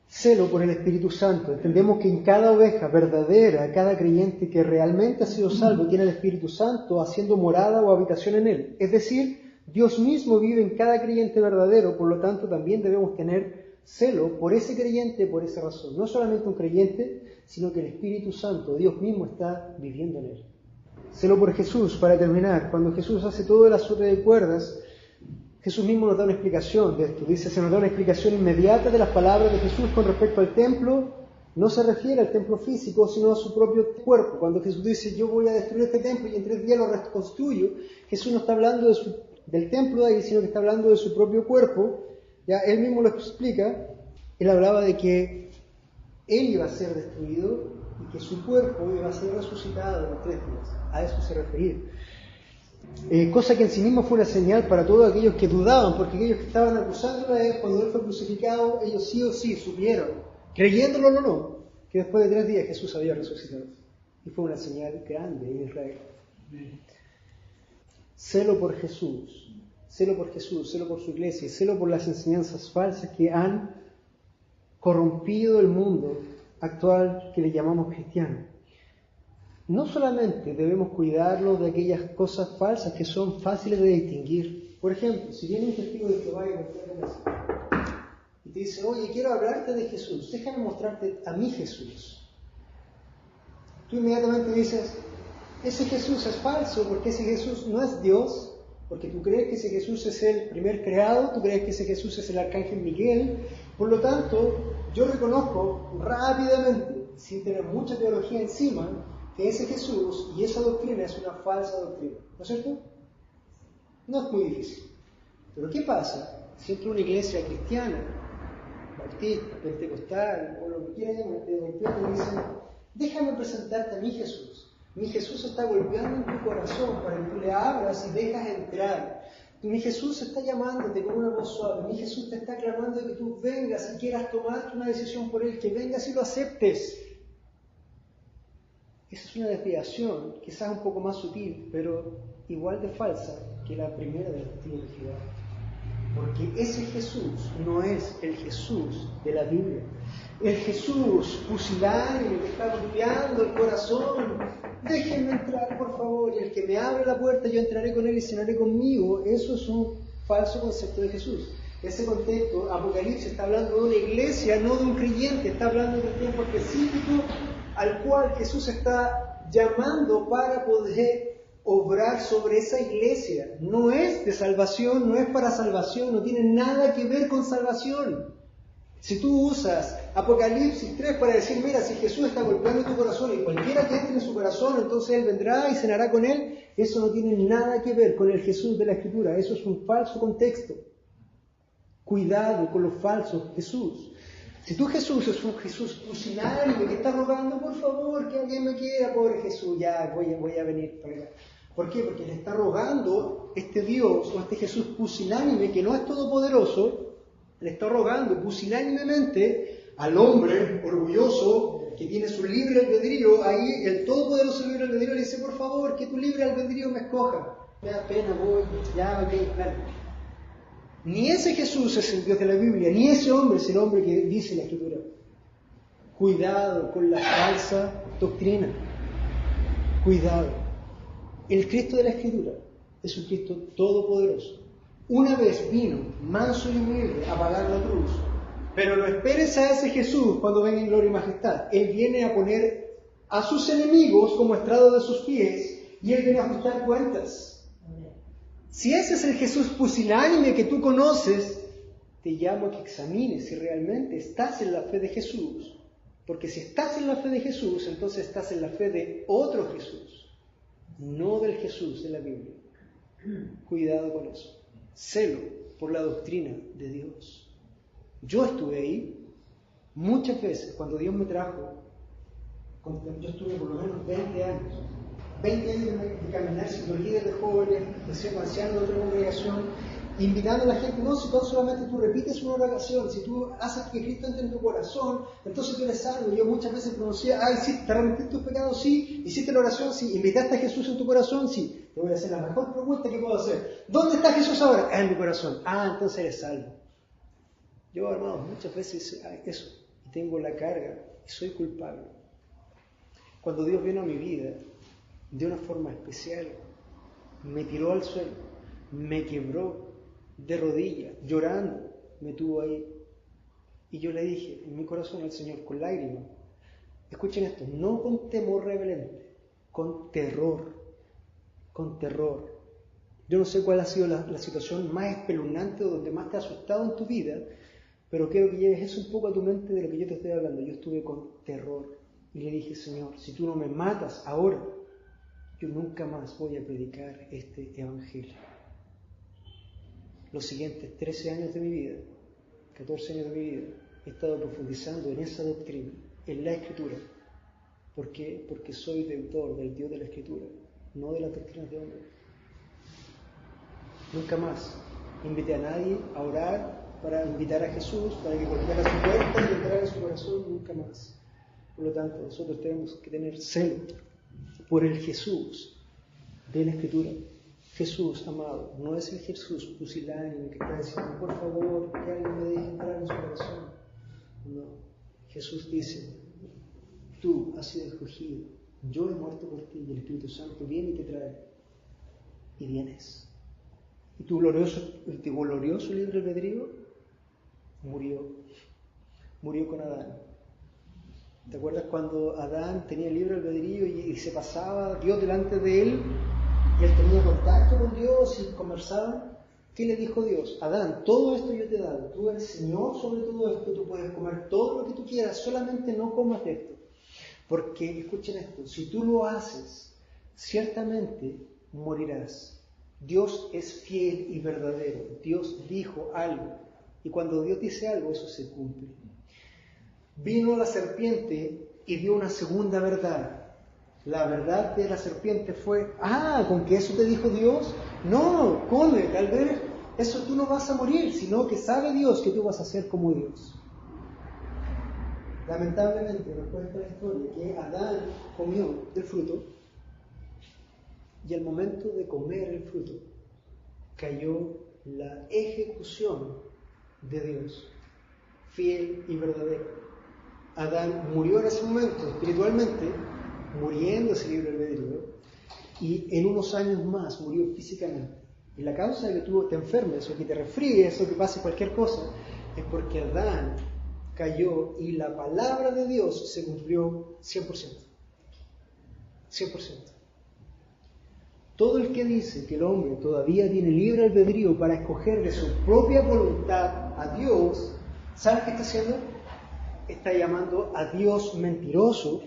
Celo por el Espíritu Santo. Entendemos que en cada oveja verdadera, cada creyente que realmente ha sido salvo, tiene el Espíritu Santo haciendo morada o habitación en él. Es decir, Dios mismo vive en cada creyente verdadero, por lo tanto también debemos tener Celo por ese creyente por esa razón. No solamente un creyente, sino que el Espíritu Santo, Dios mismo, está viviendo en él. Celo por Jesús, para terminar. Cuando Jesús hace todo el azote de cuerdas, Jesús mismo nos da una explicación de esto. Dice, se nos da una explicación inmediata de las palabras de Jesús con respecto al templo. No se refiere al templo físico, sino a su propio cuerpo. Cuando Jesús dice, yo voy a destruir este templo y en 3 días lo reconstruyo, Jesús no está hablando del templo de ahí, sino que está hablando de su propio cuerpo. Ya él mismo lo explica. Él hablaba de que él iba a ser destruido y que su cuerpo iba a ser resucitado en los 3 días. A eso se refería. Cosa que en sí mismo fue una señal para todos aquellos que dudaban, porque aquellos que estaban acusándolo a él cuando él fue crucificado, ellos sí o sí supieron, creyéndolo o no, que después de 3 días Jesús había resucitado. Y fue una señal grande en Israel. Celo por Jesús, celo por Jesús, celo por su iglesia, celo por las enseñanzas falsas que han corrompido el mundo actual que le llamamos cristiano. No solamente debemos cuidarnos de aquellas cosas falsas que son fáciles de distinguir. Por ejemplo, si viene un testigo de Jehová y te dice, oye, quiero hablarte de Jesús, déjame mostrarte a mi Jesús. Tú inmediatamente dices, ese Jesús es falso porque ese Jesús no es Dios, porque tú crees que ese Jesús es el primer creado, tú crees que ese Jesús es el arcángel Miguel. Por lo tanto, yo reconozco rápidamente, sin tener mucha teología encima, que ese Jesús y esa doctrina es una falsa doctrina. ¿No es cierto? No es muy difícil. Pero ¿qué pasa si entra una iglesia cristiana, bautista, pentecostal, o lo que quiera llamar, te golpean y dicen, déjame presentarte a mi Jesús. Mi Jesús está golpeando en tu corazón para que tú le abras y dejas entrar. Mi Jesús está llamándote con una voz suave. Mi Jesús te está clamando de que tú vengas y quieras tomar una decisión por Él, que vengas y lo aceptes. Esa es una desviación, quizás un poco más sutil, pero igual de falsa que la primera de las teologías. Porque ese Jesús no es el Jesús de la Biblia. El Jesús pusilánime que está golpeando el corazón. Déjenme entrar, por favor. Y el que me abre la puerta, yo entraré con él y cenaré conmigo. Eso es un falso concepto de Jesús. Ese contexto, Apocalipsis está hablando de una iglesia, no de un creyente. Está hablando de un tiempo específico al cual Jesús está llamando para poder obrar sobre esa iglesia. No es de salvación, no es para salvación, no tiene nada que ver con salvación. Si tú usas Apocalipsis 3 para decir, mira, si Jesús está golpeando tu corazón y cualquiera que entre en su corazón, entonces Él vendrá y cenará con Él, eso no tiene nada que ver con el Jesús de la Escritura. Eso es un falso contexto. Cuidado con los falsos Jesús. Si tu Jesús es un Jesús pusilánime que está rogando, por favor, que alguien me quiera, pobre Jesús, ya voy a venir para acá. ¿Por qué? Porque le está rogando este Dios o este Jesús pusilánime que no es todopoderoso, le está rogando pusilánimemente al hombre orgulloso que tiene su libre albedrío, ahí el todopoderoso libre albedrío le dice, por favor, que tu libre albedrío me escoja. Me da pena, voy, ya, ok, claro. Ni ese Jesús es el Dios de la Biblia, ni ese hombre es el hombre que dice la Escritura. Cuidado con la falsa doctrina. Cuidado. El Cristo de la Escritura es un Cristo todopoderoso. Una vez vino, manso y humilde, a pagar la cruz. Pero no esperes a ese Jesús cuando venga en gloria y majestad. Él viene a poner a sus enemigos como estrado de sus pies y Él viene a ajustar cuentas. Si ese es el Jesús pusilánime que tú conoces, te llamo a que examines si realmente estás en la fe de Jesús. Porque si estás en la fe de Jesús, entonces estás en la fe de otro Jesús, no del Jesús de la Biblia. Cuidado con eso. Celo por la doctrina de Dios. Yo estuve ahí muchas veces cuando Dios me trajo. Yo estuve por lo menos 20 años. 20 años de caminar siendo líder de jóvenes, de ser anciano de otra congregación, invitando a la gente, no, si tú solamente tú repites una oración, si tú haces que Cristo entre en tu corazón, entonces tú eres salvo. Yo muchas veces pronuncié, sí, ¿te arrepentiste tus pecados? Sí. ¿Hiciste la oración? Sí. ¿Invitaste a Jesús en tu corazón? Sí. Te voy a hacer la mejor pregunta que puedo hacer. ¿Dónde está Jesús ahora? En mi corazón. Entonces eres salvo. Yo, hermanos, muchas veces eso, y tengo la carga, y soy culpable. Cuando Dios vino a mi vida, de una forma especial, me tiró al suelo, me quebró de rodillas, llorando, me tuvo ahí. Y yo le dije en mi corazón al Señor con lágrimas, escuchen esto, no con temor reverente, con terror, con terror. Yo no sé cuál ha sido la situación más espeluznante o donde más te ha asustado en tu vida, pero quiero que lleves eso un poco a tu mente de lo que yo te estoy hablando. Yo estuve con terror y le dije, Señor, si tú no me matas ahora, yo nunca más voy a predicar este evangelio. Los siguientes 13 años de mi vida, 14 años de mi vida, he estado profundizando en esa doctrina, en la Escritura. ¿Por qué? Porque soy deudor del Dios de la Escritura, no de las doctrinas de hombres. Nunca más invité a nadie a orar para invitar a Jesús, para que golpeara su puerta y entrara en su corazón, nunca más. Por lo tanto, nosotros tenemos que tener celo por el Jesús de la Escritura. Jesús, amado, no es el Jesús pusilánime que está diciendo, por favor, que alguien me deje entrar en su corazón. No, Jesús dice, tú has sido escogido, yo he muerto por ti, y el Espíritu Santo viene y te trae, y vienes. Y tu glorioso libre albedrío murió con Adán. ¿Te acuerdas cuando Adán tenía libre albedrío y se pasaba Dios delante de él y él tenía contacto con Dios y conversaban? ¿Qué le dijo Dios? Adán, todo esto yo te he dado, tú eres Señor sobre todo esto, tú puedes comer todo lo que tú quieras, solamente no comas de esto. Porque, escuchen esto, si tú lo haces, ciertamente morirás. Dios es fiel y verdadero. Dios dijo algo. Y cuando Dios dice algo, eso se cumple. Vino la serpiente y dio una segunda verdad. La verdad de la serpiente fue, ¿con que eso te dijo Dios? No, come, tal vez eso tú no vas a morir, sino que sabe Dios que tú vas a ser como Dios. Lamentablemente nos cuenta la historia que Adán comió del fruto y al momento de comer el fruto cayó la ejecución de Dios, fiel y verdadero. Adán murió en ese momento espiritualmente, muriendo ese libre albedrío, y en unos años más murió físicamente. Y la causa de que tú te enfermes o que te resfríes o que pase cualquier cosa es porque Adán cayó y la palabra de Dios se cumplió 100%. 100%. Todo el que dice que el hombre todavía tiene libre albedrío para escoger de su propia voluntad a Dios, ¿sabes qué está haciendo? Está llamando a Dios mentiroso.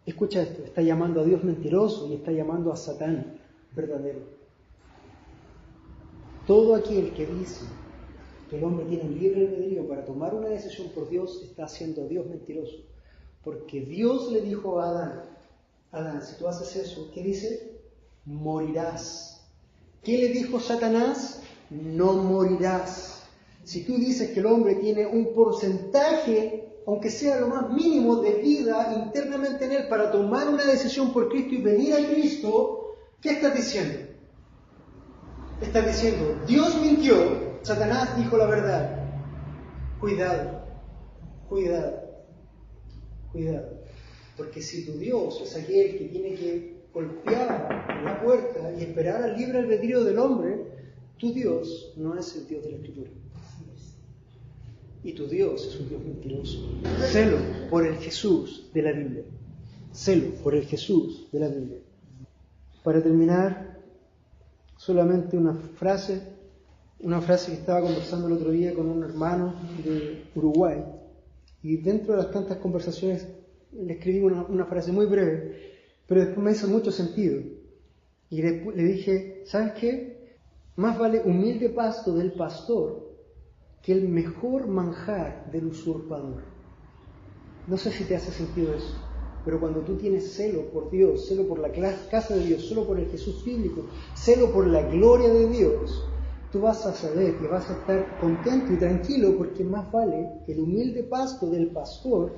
Escucha esto, está llamando a Dios mentiroso y está llamando a Satán verdadero. Todo aquel que dice que el hombre tiene un libre albedrío para tomar una decisión por Dios está haciendo a Dios mentiroso. Porque Dios le dijo a Adán, Adán, si tú haces eso, ¿qué dice? Morirás. ¿Qué le dijo Satanás? No morirás. Si tú dices que el hombre tiene un porcentaje, aunque sea lo más mínimo, de vida internamente en él para tomar una decisión por Cristo y venir a Cristo, ¿qué estás diciendo? Estás diciendo, Dios mintió, Satanás dijo la verdad. Cuidado, cuidado, cuidado. Porque si tu Dios es aquel que tiene que golpear la puerta y esperar al libre albedrío del hombre, tu Dios no es el Dios de la Escritura. Y tu Dios es un Dios mentiroso. Celo por el Jesús de la Biblia. Celo por el Jesús de la Biblia. Para terminar, solamente una frase que estaba conversando el otro día con un hermano de Uruguay. Y dentro de las tantas conversaciones le escribí una frase muy breve, pero después me hizo mucho sentido. Y le dije, ¿sabes qué? Más vale humilde pasto del pastor que el mejor manjar del usurpador. No sé si te hace sentido eso, pero cuando tú tienes celo por Dios, celo por la casa de Dios, celo por el Jesús bíblico, celo por la gloria de Dios, tú vas a saber que vas a estar contento y tranquilo porque más vale el humilde pasto del pastor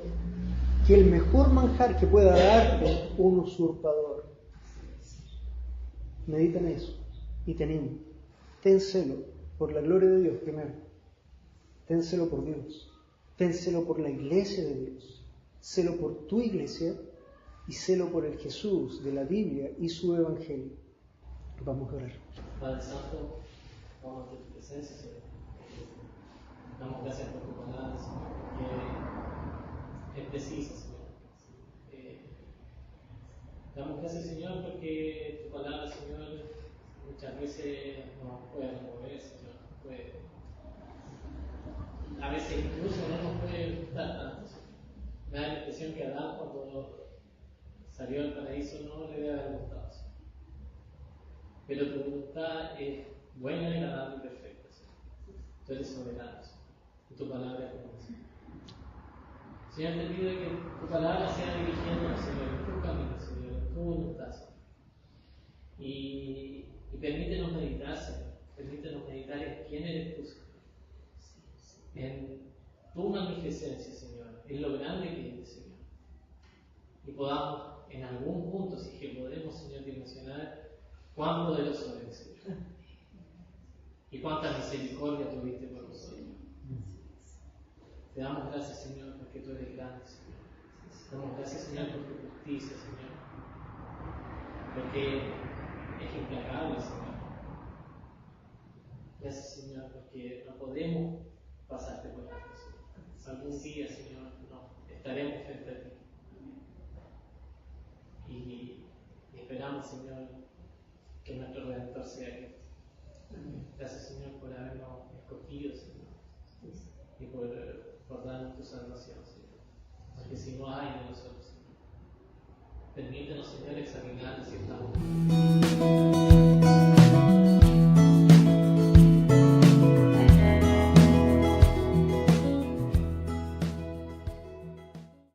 que el mejor manjar que pueda darte un usurpador. Medita en eso y te animo. Ten celo por la gloria de Dios primero. Ten celo por Dios. Ten celo por la iglesia de Dios. Celo por tu iglesia y celo por el Jesús de la Biblia y su evangelio. Vamos a orar. Padre Santo, vamos a tu presencia, Señor. Damos gracias por tu palabra, Señor, porque es precisa, Señor. Damos gracias, Señor, porque tu palabra, Señor, muchas veces nos puede remover, Señor, a veces incluso no nos puede gustar tanto, Señor. Me da la impresión que Adán, cuando salió del paraíso, no le debe haber gustado, Señor. Pero tu voluntad es buena, agradable y perfecta, Señor. Tú eres soberano, Señor, y tu palabra es buena, Señor. Señor, te pido que tu palabra sea dirigiéndonos, Señor, en tu camino, Señor, en tu voluntad, Señor. Y permítenos meditar, Señor. Permítenos meditar en quién eres tú, Señor. En tu magnificencia, Señor. En lo grande que eres, Señor. Y podamos, en algún punto, si es que podemos, Señor, dimensionar cuán poderoso eres, Señor. Y cuánta misericordia tuviste por nosotros. Te damos gracias, Señor, porque tú eres grande, Señor. Te damos gracias, Señor, por tu justicia, Señor. Porque es implacable, Señor. Gracias, Señor, porque no podemos pasarte por alto, Señor. Algún día, Señor, no estaremos frente a ti. Y esperamos, Señor, que nuestro Redentor sea Cristo. Gracias, Señor, por habernos escogido, Señor. Y por darnos tu salvación, Señor. Porque si no hay de nosotros, Señor. Permítenos, Señor, examinar si estamos